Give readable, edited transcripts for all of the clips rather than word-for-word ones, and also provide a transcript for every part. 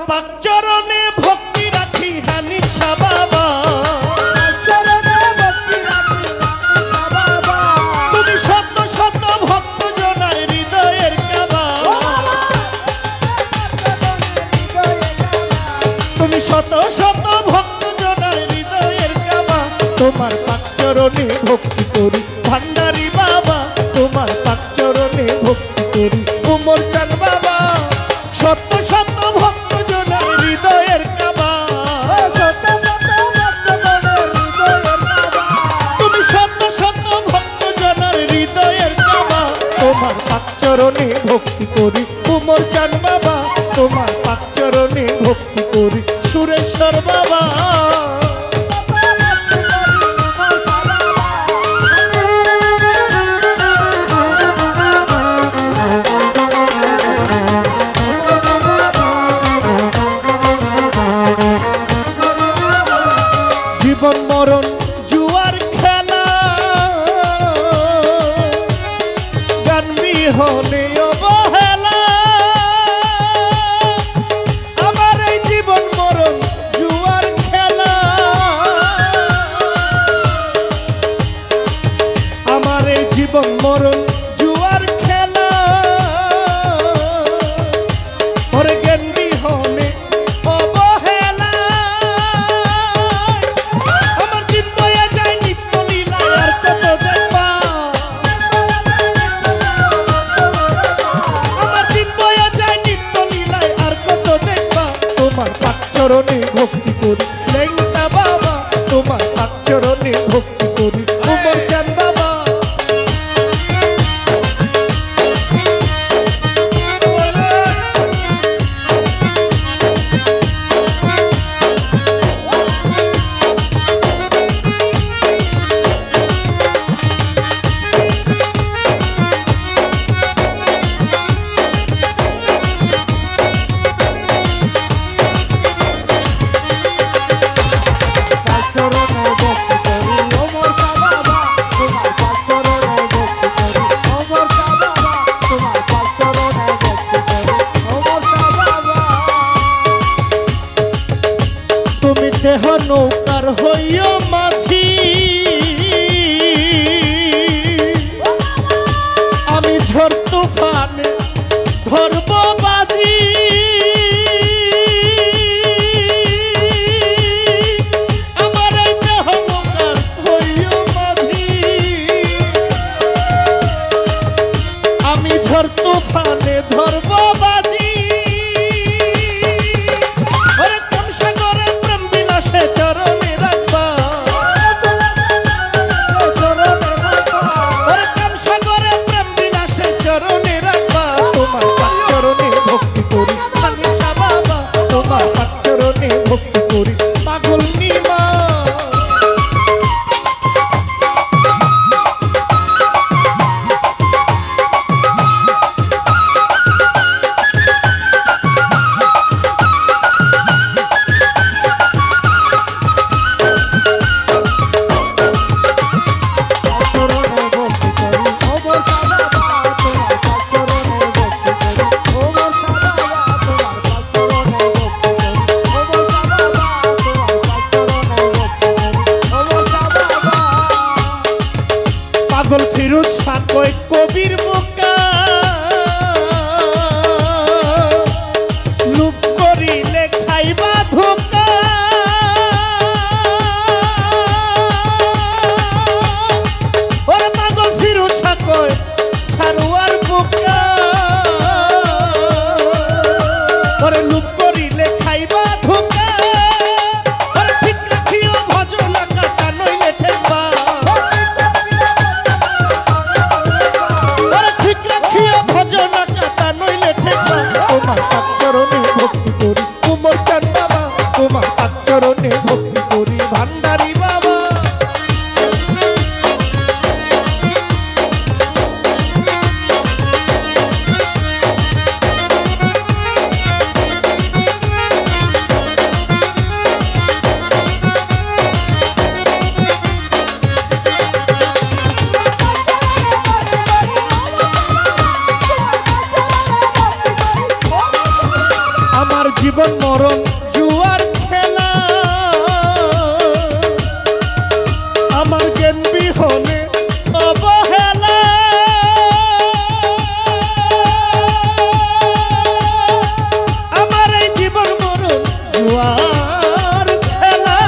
পাক চরণে ভক্তি রাখি হানিফা বাবা, তুমি শত শত ভক্ত জনার হৃদয়ের কাবা, তুমি শত শত ভক্ত জনার হৃদয়ের কাবা, তোমার পাক চরণে ভক্তি করি ভান্ডারি বাবা, তোমার পাক চরণে ভক্তি করি উমর চাঁদ বাবা, শত শত ভক্ত জনার হৃদয়ের কাবা, তুমি শত শত ভক্ত জনার হৃদয়ের কাবা, তোমার পাক চরণে ভক্তি করি উমর চাঁদ বাবা, তোমার পাক চরণে ভক্তি করি সুরেশ্বর বাবা। জীবন মরণ জুয়ার খেলা, গান বিহনে অবহেলা, আমার এই জীবন মরণ জুয়ার খেলা, আমার এই জীবন মরণ জুয়ার খেলা, ওরে জ্ঞান বিহনে অবহেলা, আমার দিন বয়ে যায় নিত্য লীলায় আর কত দেখবা, আমার দিন বয়ে যায় নিত্য লীলায় আর কত দেখবা, তোমার পাক চরণে ভক্তি করি লেংটা বাবা, তোমার পাক চরণে ভক্তি করি উমর চাঁদ বাবা। তুমি দেহ নৌকার হইও মাঝি, আমি ঝড় তুফানে ধরব বাজি, আমার এই দেহ নৌকার হইও মাঝি, আমি ঝড় তুফানে ধরব বাজি, চরণে রাখবা, কাম সাগরে প্রেম বিলাসে চরণে রাখবা, তোমার পাক চরণে ভক্তি করি হানিফা বাবা, তোমার পাক চরণে ভক্তি করি পাগল নিমা। পাগল ফিরোজ শাহ কয় কবির বোকা, লুপ করিলে খাইবা ধোকা, ওরে পাগল ফিরোজ শাহ কয় সারোয়ার বোকা, ওরে লুপ করিলে খাইবা ধোকা, ওরে ঠিক রাখিও ভজনা কাটা নইলে ঠেকবা, ভজনা কাটা নইলে ঠেকবা, তোমার পাক চরণে ভক্তি করি উমর চাঁদ বাবা, তোমার পাক চরণে ভক্তি করি ভান্ডারি বাবা। জীবন মরণ জুয়ার খেলা আমার জ্ঞান বিহনে অবহেলা আমার এই জীবন মরণ জুয়ার খেলা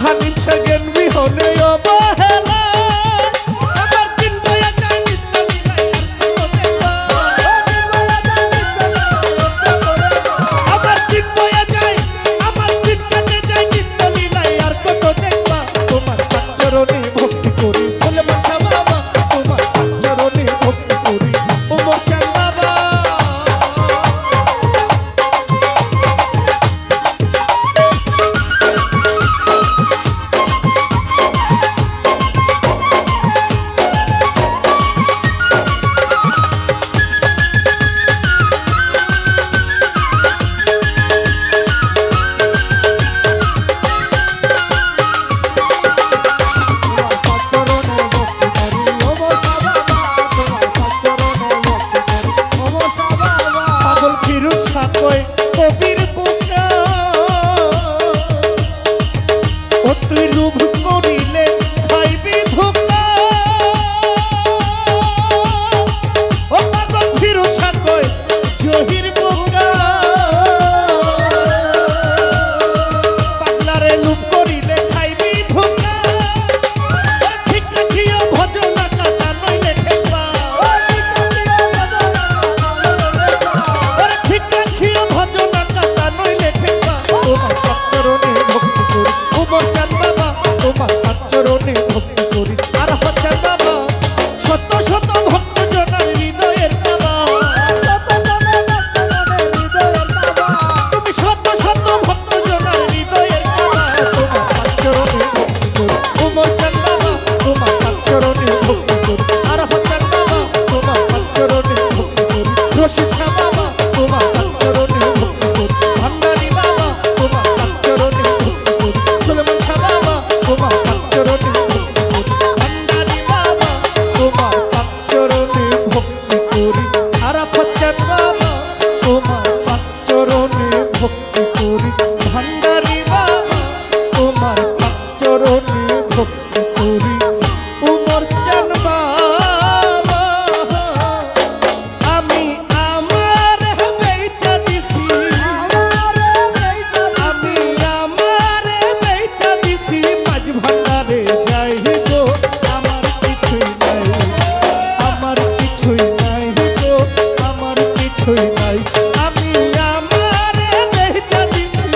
হানিছে জ্ঞান বিহনে অবহেলা আমার দিন বয়া যায় নিত্য লীলায় আমার দিন বয়া যায় আমার দিন কেটে যায় নিত্য লীলায় আর কত দেখবা তোমার চরণে ভক্তি করি সুলেমান শাহ বাবা তোমার চরণে ভক্তি করি ওমর চাঁদ বাবা পাগল ফিরোজ শাহ কয় কবির বুকা ও তুই লোভ করিলে খাইবি ধোকা ও পাগল ফিরোজ শাহ কয় জহির বুকা পাগলারে লোভ করিলে খাইবি ধোকা ঠিক রাখিও ভজনা কথা নইলে ঠেকবা ঠিক রাখিও ভজনা কথা নইলে ঠেকবা তোমার চরণে ভক্তি করি ওমর চাঁদ বাবা তোমার চরণে ভক্তি করি আর হচ্ছেন বাবা শত শত ভক্ত জনার হৃদয়ের বাবা তুমি শত শত ভক্ত জনার হৃদয়ের বাবা তোমার চরণে ভক্তি করি ওমর চাঁদ বাবা তোমার চরণে ভক্তি করি আর হচ্ছেন বাবা তোমার চরণে ভক্তি করি রশিদ শাহ বাবা তোমার চরণে ভক্তি করি ভান্ডারী বাবা তোমার চরণে ভক্তি করি সুলেমান শাহ বাবা তোমার চরণে ভক্তি করি ভান্ডারী বাবা তোমার চরণে ভক্তি করি আরাফাত চাঁদ বাবা তোমার চরণে ভক্তি করি ভান্ডারী বাবা তোমার চরণে ভক্তি করি উমর চাঁদ বাবা আমি আমার বেচা দিছি আমি আমার বেচা দিছি মাঝ ভান্ডারে যাই গো আমার কিছুই নাই আমার কিছুই নাই গো আমার কিছুই নাই আমি আমার বেচা দিছি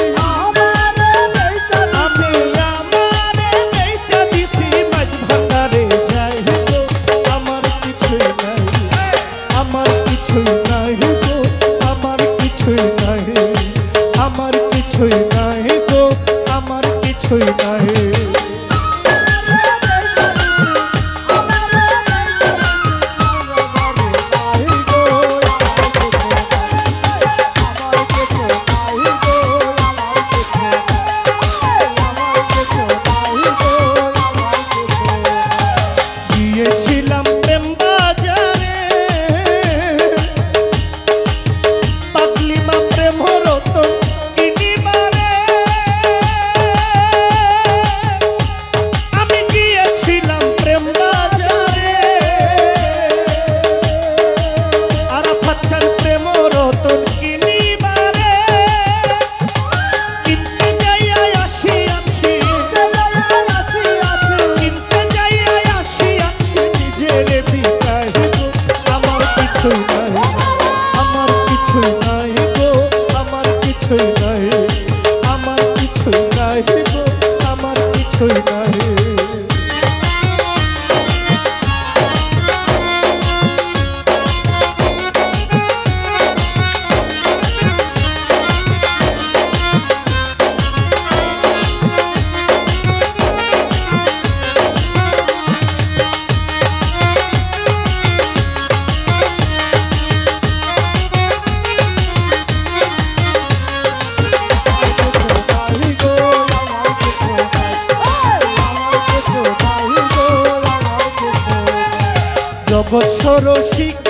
আমি আমার বেচা দিছি মাঝ ভান্ডারে যাই গো আমার কিছুই নাই আমার কিছুই নাই গো আমার কিছুই নাই আমার কিছুই নাই গো আমার কিছুই নাই গিয়েছিলাম প্রেম বাজারে পাগলি মা প্রেম রতন কিনিবারে আমি গিয়েছিলাম প্রেম বাজারে আরাফাত চাঁদ প্রেম রতন কিনিবারে কিনতে যাইয়া আসিয়াছি কিনতে যাইয়া আসিয়াছি নিজের বিকাশ গো আমার কিছুই নাই আমার কিছুই নাই গো আমার কিছুই নাই আমার কিছুই নাই গো আমার কিছুই নাই জগৎ সরসিক